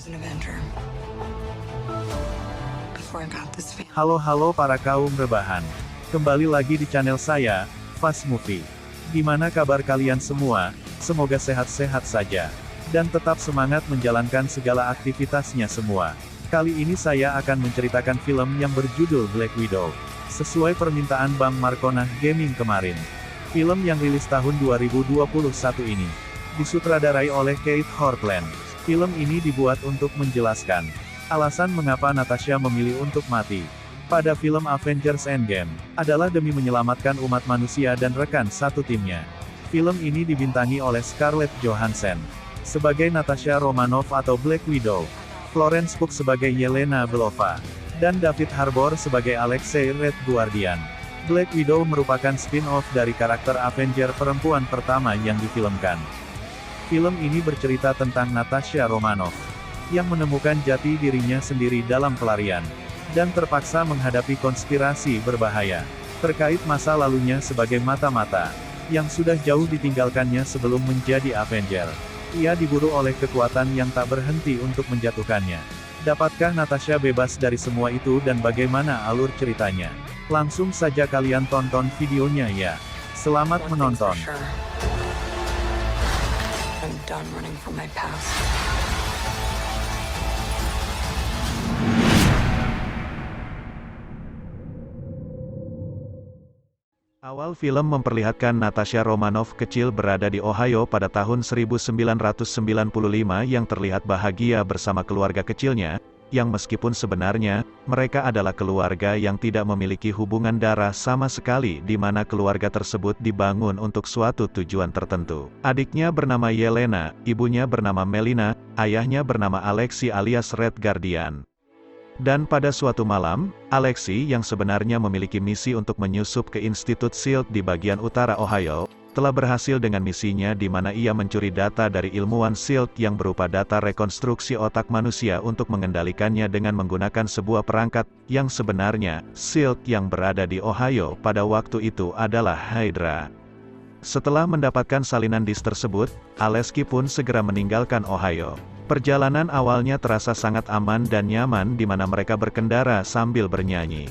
was an Avenger before I got this family. Halo para kaum rebahan. Kembali lagi di channel saya, Fast Movie. Gimana kabar kalian semua? Semoga sehat-sehat saja. Dan tetap semangat menjalankan segala aktivitasnya semua. Kali ini saya akan menceritakan film yang berjudul Black Widow. Sesuai permintaan Bang Markonah Gaming kemarin. Film yang rilis tahun 2021 ini. Disutradarai oleh Keith Hortland. Film ini dibuat untuk menjelaskan alasan mengapa Natasha memilih untuk mati pada film Avengers Endgame, adalah demi menyelamatkan umat manusia dan rekan satu timnya. Film ini dibintangi oleh Scarlett Johansson sebagai Natasha Romanoff atau Black Widow, Florence Pugh sebagai Yelena Belova, dan David Harbour sebagai Alexei Red Guardian. Black Widow merupakan spin-off dari karakter Avenger perempuan pertama yang difilmkan. Film ini bercerita tentang Natasha Romanoff yang menemukan jati dirinya sendiri dalam pelarian, dan terpaksa menghadapi konspirasi berbahaya terkait masa lalunya sebagai mata-mata yang sudah jauh ditinggalkannya sebelum menjadi Avenger. Ia diburu oleh kekuatan yang tak berhenti untuk menjatuhkannya. Dapatkah Natasha bebas dari semua itu dan bagaimana alur ceritanya? Langsung saja kalian tonton videonya ya. Selamat menonton. I'm done running from my past. Awal film memperlihatkan Natasha Romanoff kecil berada di Ohio pada tahun 1995 yang terlihat bahagia bersama keluarga kecilnya, yang meskipun sebenarnya, mereka adalah keluarga yang tidak memiliki hubungan darah sama sekali di mana keluarga tersebut dibangun untuk suatu tujuan tertentu. Adiknya bernama Yelena, ibunya bernama Melina, ayahnya bernama Alexei alias Red Guardian. Dan pada suatu malam, Alexei yang sebenarnya memiliki misi untuk menyusup ke Institut SHIELD di bagian utara Ohio, telah berhasil dengan misinya di mana ia mencuri data dari ilmuwan SHIELD yang berupa data rekonstruksi otak manusia untuk mengendalikannya dengan menggunakan sebuah perangkat, yang sebenarnya, SHIELD yang berada di Ohio pada waktu itu adalah Hydra. Setelah mendapatkan salinan disk tersebut, Alexei pun segera meninggalkan Ohio. Perjalanan awalnya terasa sangat aman dan nyaman di mana mereka berkendara sambil bernyanyi.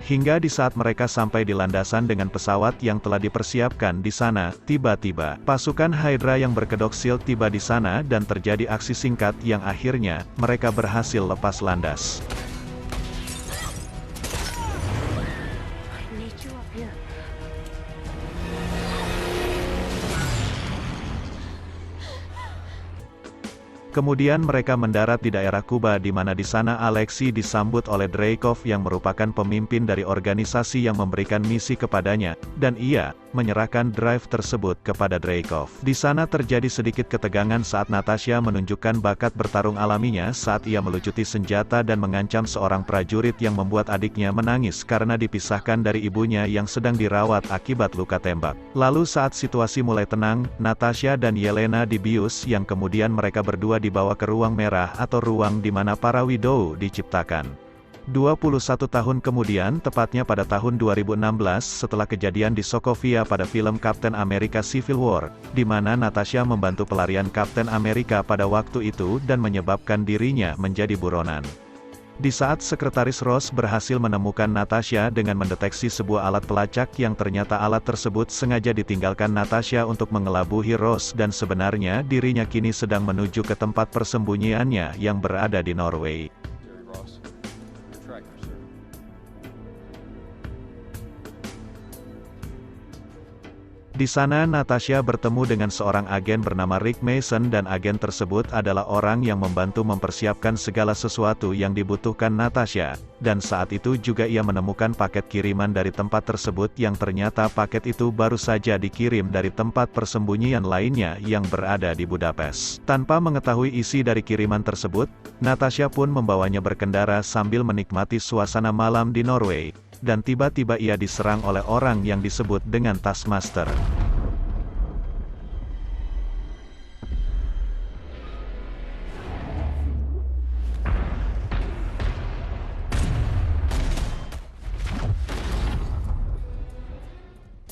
Hingga di saat mereka sampai di landasan dengan pesawat yang telah dipersiapkan di sana, tiba-tiba, pasukan Hydra yang berkedok SHIELD tiba di sana dan terjadi aksi singkat yang akhirnya, mereka berhasil lepas landas. Kemudian mereka mendarat di daerah Kuba di mana di sana Alexei disambut oleh Dreykov yang merupakan pemimpin dari organisasi yang memberikan misi kepadanya, dan ia menyerahkan drive tersebut kepada Dreykov. Di sana terjadi sedikit ketegangan saat Natasha menunjukkan bakat bertarung alaminya saat ia melucuti senjata dan mengancam seorang prajurit yang membuat adiknya menangis karena dipisahkan dari ibunya yang sedang dirawat akibat luka tembak. Lalu saat situasi mulai tenang, Natasha dan Yelena dibius yang kemudian mereka berdua dibawa ke ruang merah atau ruang di mana para Widow diciptakan. 21 tahun kemudian, tepatnya pada tahun 2016 setelah kejadian di Sokovia pada film Captain America Civil War, di mana Natasha membantu pelarian Captain America pada waktu itu dan menyebabkan dirinya menjadi buronan. Di saat Sekretaris Ross berhasil menemukan Natasha dengan mendeteksi sebuah alat pelacak yang ternyata alat tersebut sengaja ditinggalkan Natasha untuk mengelabuhi Ross dan sebenarnya dirinya kini sedang menuju ke tempat persembunyiannya yang berada di Norway. Di sana Natasha bertemu dengan seorang agen bernama Rick Mason dan agen tersebut adalah orang yang membantu mempersiapkan segala sesuatu yang dibutuhkan Natasha, dan saat itu juga ia menemukan paket kiriman dari tempat tersebut yang ternyata paket itu baru saja dikirim dari tempat persembunyian lainnya yang berada di Budapest. Tanpa mengetahui isi dari kiriman tersebut, Natasha pun membawanya berkendara sambil menikmati suasana malam di Norway. Dan tiba-tiba ia diserang oleh orang yang disebut dengan Taskmaster.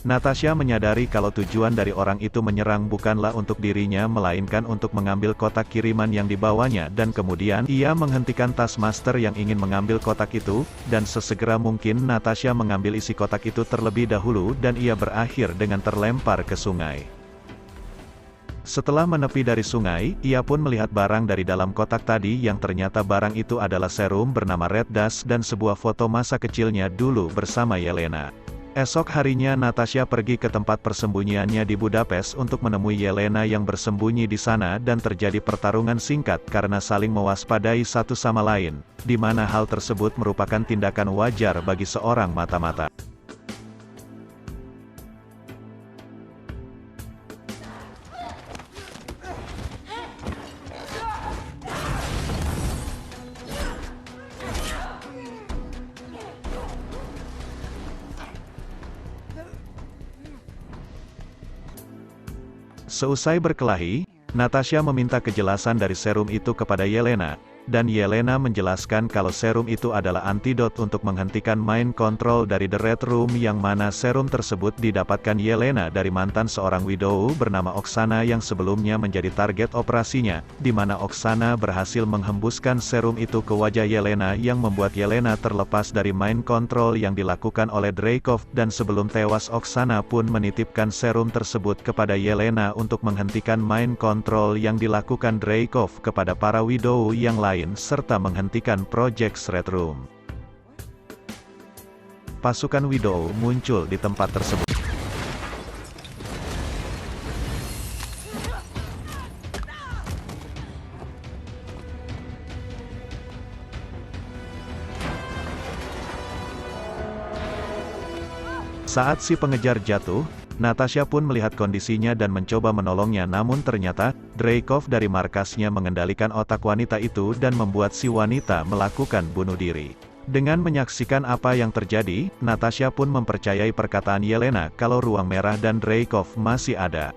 Natasha menyadari kalau tujuan dari orang itu menyerang bukanlah untuk dirinya melainkan untuk mengambil kotak kiriman yang dibawanya dan kemudian ia menghentikan Taskmaster yang ingin mengambil kotak itu, dan sesegera mungkin Natasha mengambil isi kotak itu terlebih dahulu dan ia berakhir dengan terlempar ke sungai. Setelah menepi dari sungai, ia pun melihat barang dari dalam kotak tadi yang ternyata barang itu adalah serum bernama Red Dust dan sebuah foto masa kecilnya dulu bersama Yelena. Esok harinya Natasha pergi ke tempat persembunyiannya di Budapest untuk menemui Yelena yang bersembunyi di sana dan terjadi pertarungan singkat karena saling mewaspadai satu sama lain, di mana hal tersebut merupakan tindakan wajar bagi seorang mata-mata. Seusai berkelahi, Natasha meminta kejelasan dari serum itu kepada Yelena, dan Yelena menjelaskan kalau serum itu adalah antidot untuk menghentikan mind control dari The Red Room yang mana serum tersebut didapatkan Yelena dari mantan seorang widow bernama Oksana yang sebelumnya menjadi target operasinya, di mana Oksana berhasil menghembuskan serum itu ke wajah Yelena yang membuat Yelena terlepas dari mind control yang dilakukan oleh Dreykov dan sebelum tewas Oksana pun menitipkan serum tersebut kepada Yelena untuk menghentikan mind control yang dilakukan Dreykov kepada para widow yang lain serta menghentikan Project Red Room. Pasukan Widow muncul di tempat tersebut. Saat si pengejar jatuh, Natasha pun melihat kondisinya dan mencoba menolongnya namun ternyata, Dreykov dari markasnya mengendalikan otak wanita itu dan membuat si wanita melakukan bunuh diri. Dengan menyaksikan apa yang terjadi, Natasha pun mempercayai perkataan Yelena kalau ruang merah dan Dreykov masih ada.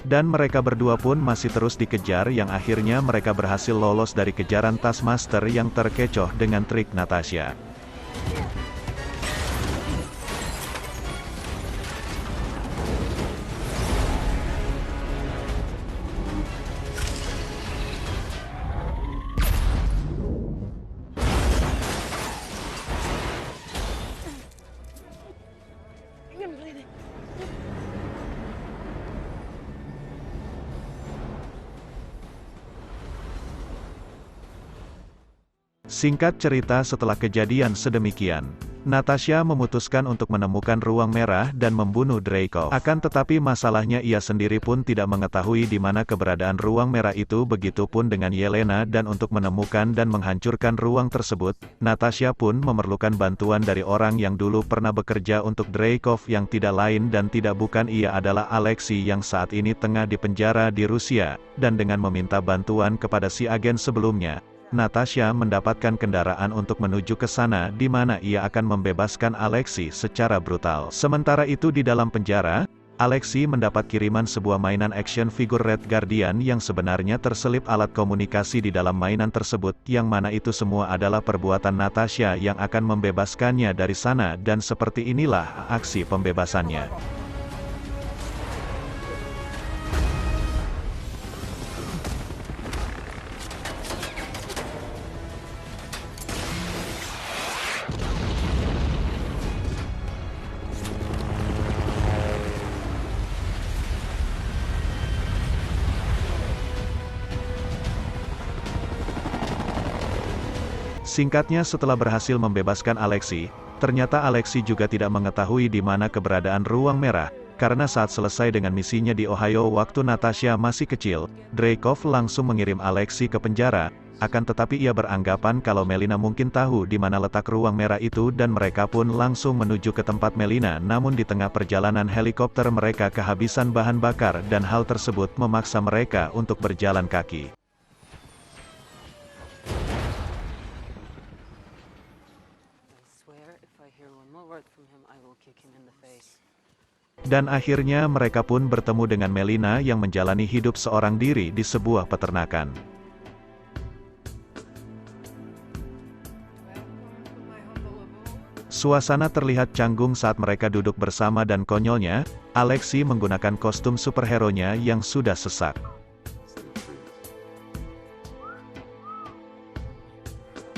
Dan mereka berdua pun masih terus dikejar yang akhirnya mereka berhasil lolos dari kejaran Taskmaster yang terkecoh dengan trik Natasha. Singkat cerita setelah kejadian sedemikian, Natasha memutuskan untuk menemukan ruang merah dan membunuh Dreykov. Akan tetapi masalahnya ia sendiri pun tidak mengetahui di mana keberadaan ruang merah itu begitupun dengan Yelena dan untuk menemukan dan menghancurkan ruang tersebut, Natasha pun memerlukan bantuan dari orang yang dulu pernah bekerja untuk Dreykov yang tidak lain dan tidak bukan ia adalah Alexei yang saat ini tengah dipenjara di Rusia, dan dengan meminta bantuan kepada si agen sebelumnya, Natasha mendapatkan kendaraan untuk menuju ke sana di mana ia akan membebaskan Alexei secara brutal. Sementara itu di dalam penjara, Alexei mendapat kiriman sebuah mainan action figure Red Guardian yang sebenarnya terselip alat komunikasi di dalam mainan tersebut yang mana itu semua adalah perbuatan Natasha yang akan membebaskannya dari sana dan seperti inilah aksi pembebasannya. Singkatnya setelah berhasil membebaskan Alexei, ternyata Alexei juga tidak mengetahui di mana keberadaan ruang merah, karena saat selesai dengan misinya di Ohio waktu Natasha masih kecil, Dreykov langsung mengirim Alexei ke penjara, akan tetapi ia beranggapan kalau Melina mungkin tahu di mana letak ruang merah itu dan mereka pun langsung menuju ke tempat Melina namun di tengah perjalanan helikopter mereka kehabisan bahan bakar dan hal tersebut memaksa mereka untuk berjalan kaki. Dan akhirnya mereka pun bertemu dengan Melina yang menjalani hidup seorang diri di sebuah peternakan. Suasana terlihat canggung saat mereka duduk bersama dan konyolnya, Alexei menggunakan kostum superhero-nya yang sudah sesak.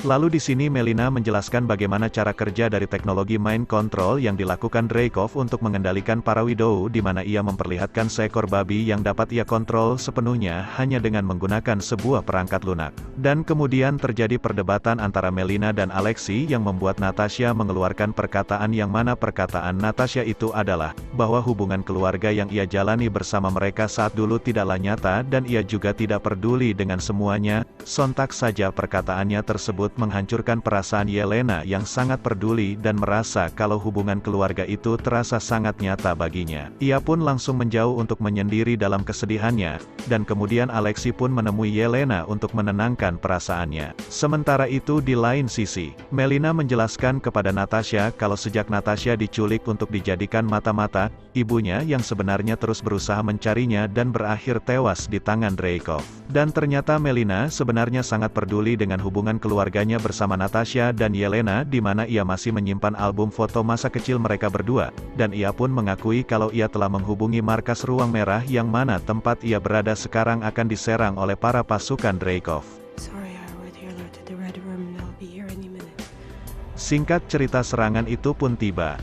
Lalu di sini Melina menjelaskan bagaimana cara kerja dari teknologi mind control yang dilakukan Dreykov untuk mengendalikan para Widow, di mana ia memperlihatkan seekor babi yang dapat ia kontrol sepenuhnya hanya dengan menggunakan sebuah perangkat lunak. Dan kemudian terjadi perdebatan antara Melina dan Alexei yang membuat Natasha mengeluarkan perkataan yang mana perkataan Natasha itu adalah, bahwa hubungan keluarga yang ia jalani bersama mereka saat dulu tidaklah nyata dan ia juga tidak peduli dengan semuanya. Sontak saja perkataannya tersebut menghancurkan perasaan Yelena yang sangat peduli dan merasa kalau hubungan keluarga itu terasa sangat nyata baginya. Ia pun langsung menjauh untuk menyendiri dalam kesedihannya, dan kemudian Alexei pun menemui Yelena untuk menenangkan perasaannya. Sementara itu di lain sisi, Melina menjelaskan kepada Natasha kalau sejak Natasha diculik untuk dijadikan mata-mata, ibunya yang sebenarnya terus berusaha mencarinya dan berakhir tewas di tangan Dreykov. Dan ternyata Melina sebenarnya sangat peduli dengan hubungan keluarganya bersama Natasha dan Yelena, di mana ia masih menyimpan album foto masa kecil mereka berdua, dan ia pun mengakui kalau ia telah menghubungi markas Ruang Merah yang mana tempat ia berada sekarang akan diserang oleh para pasukan Dreykov. Singkat cerita, serangan itu pun tiba.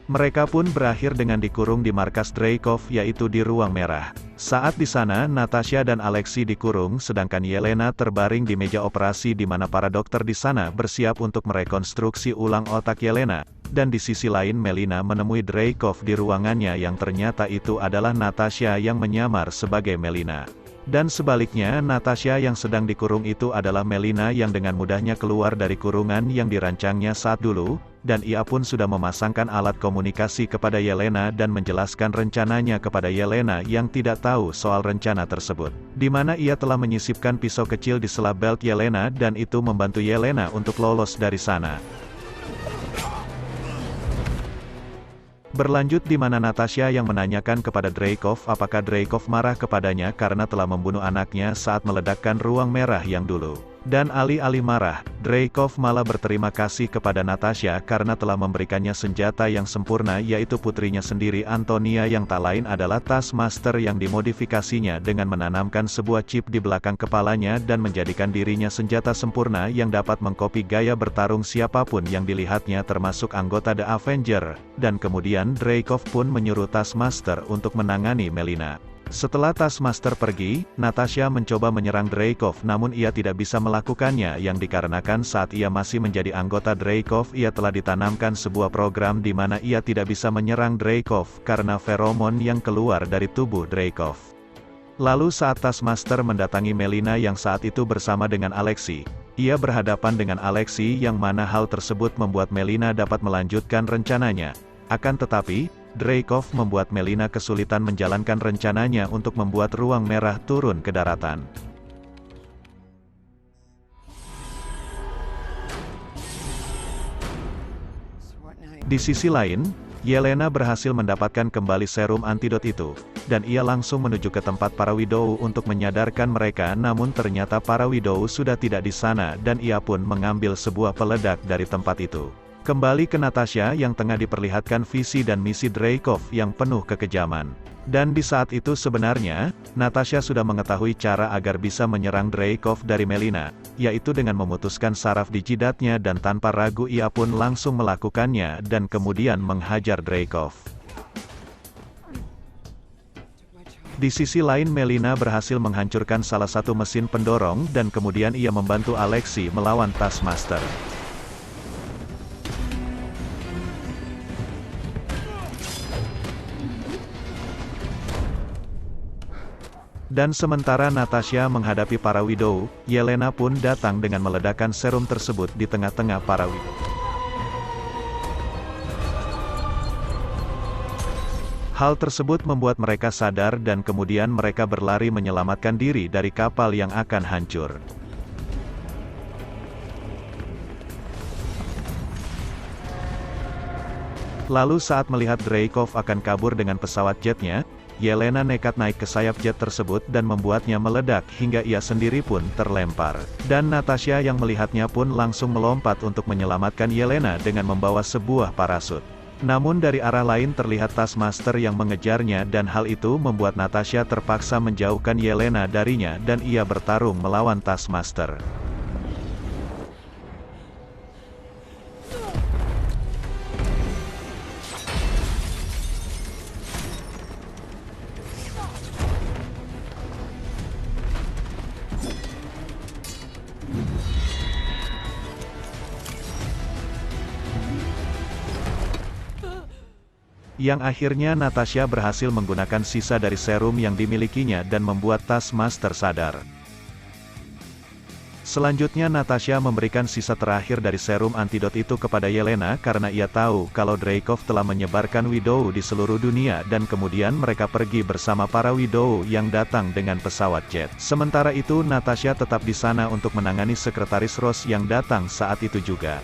Mereka pun berakhir dengan dikurung di markas Dreykov, yaitu di Ruang Merah. Saat di sana Natasha dan Alexei dikurung sedangkan Yelena terbaring di meja operasi di mana para dokter di sana bersiap untuk merekonstruksi ulang otak Yelena. Dan di sisi lain Melina menemui Dreykov di ruangannya yang ternyata itu adalah Natasha yang menyamar sebagai Melina. Dan sebaliknya Natasha yang sedang dikurung itu adalah Melina yang dengan mudahnya keluar dari kurungan yang dirancangnya saat dulu, dan ia pun sudah memasangkan alat komunikasi kepada Yelena dan menjelaskan rencananya kepada Yelena yang tidak tahu soal rencana tersebut. Di mana ia telah menyisipkan pisau kecil di sela belt Yelena dan itu membantu Yelena untuk lolos dari sana. Berlanjut di mana Natasha yang menanyakan kepada Dreykov apakah Dreykov marah kepadanya karena telah membunuh anaknya saat meledakkan Ruang Merah yang dulu. Dan alih-alih marah, Dreykov malah berterima kasih kepada Natasha karena telah memberikannya senjata yang sempurna, yaitu putrinya sendiri Antonia yang tak lain adalah Taskmaster yang dimodifikasinya dengan menanamkan sebuah chip di belakang kepalanya dan menjadikan dirinya senjata sempurna yang dapat mengkopi gaya bertarung siapapun yang dilihatnya termasuk anggota The Avenger. Dan kemudian Dreykov pun menyuruh Taskmaster untuk menangani Melina. Setelah Taskmaster pergi, Natasha mencoba menyerang Dreykov namun ia tidak bisa melakukannya yang dikarenakan saat ia masih menjadi anggota Dreykov ia telah ditanamkan sebuah program di mana ia tidak bisa menyerang Dreykov karena feromon yang keluar dari tubuh Dreykov. Lalu saat Taskmaster mendatangi Melina yang saat itu bersama dengan Alexei, ia berhadapan dengan Alexei yang mana hal tersebut membuat Melina dapat melanjutkan rencananya. Akan tetapi, Dreykov membuat Melina kesulitan menjalankan rencananya untuk membuat Ruang Merah turun ke daratan. Di sisi lain, Yelena berhasil mendapatkan kembali serum antidot itu, dan ia langsung menuju ke tempat para Widow untuk menyadarkan mereka, namun ternyata para Widow sudah tidak di sana dan ia pun mengambil sebuah peledak dari tempat itu. Kembali ke Natasha yang tengah diperlihatkan visi dan misi Dreykov yang penuh kekejaman. Dan di saat itu sebenarnya, Natasha sudah mengetahui cara agar bisa menyerang Dreykov dari Melina, yaitu dengan memutuskan saraf di jidatnya dan tanpa ragu ia pun langsung melakukannya dan kemudian menghajar Dreykov. Di sisi lain Melina berhasil menghancurkan salah satu mesin pendorong dan kemudian ia membantu Alexei melawan Taskmaster. Dan sementara Natasha menghadapi para Widow, Yelena pun datang dengan meledakkan serum tersebut di tengah-tengah para Widow. Hal tersebut membuat mereka sadar dan kemudian mereka berlari menyelamatkan diri dari kapal yang akan hancur. Lalu saat melihat Dreykov akan kabur dengan pesawat jetnya, Yelena nekat naik ke sayap jet tersebut dan membuatnya meledak hingga ia sendiri pun terlempar. Dan Natasha yang melihatnya pun langsung melompat untuk menyelamatkan Yelena dengan membawa sebuah parasut. Namun dari arah lain terlihat Taskmaster yang mengejarnya dan hal itu membuat Natasha terpaksa menjauhkan Yelena darinya dan ia bertarung melawan Taskmaster. Yang akhirnya Natasha berhasil menggunakan sisa dari serum yang dimilikinya dan membuat Taskmaster sadar. Selanjutnya Natasha memberikan sisa terakhir dari serum antidot itu kepada Yelena karena ia tahu kalau Dreykov telah menyebarkan Widow di seluruh dunia dan kemudian mereka pergi bersama para Widow yang datang dengan pesawat jet. Sementara itu Natasha tetap di sana untuk menangani Sekretaris Ross yang datang saat itu juga.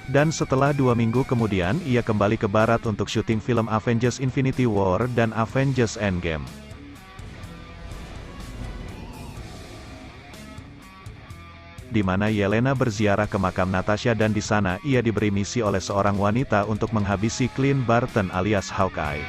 Dan setelah 2 minggu kemudian ia kembali ke barat untuk syuting film Avengers Infinity War dan Avengers Endgame. Di mana Yelena berziarah ke makam Natasha dan di sana ia diberi misi oleh seorang wanita untuk menghabisi Clint Barton alias Hawkeye.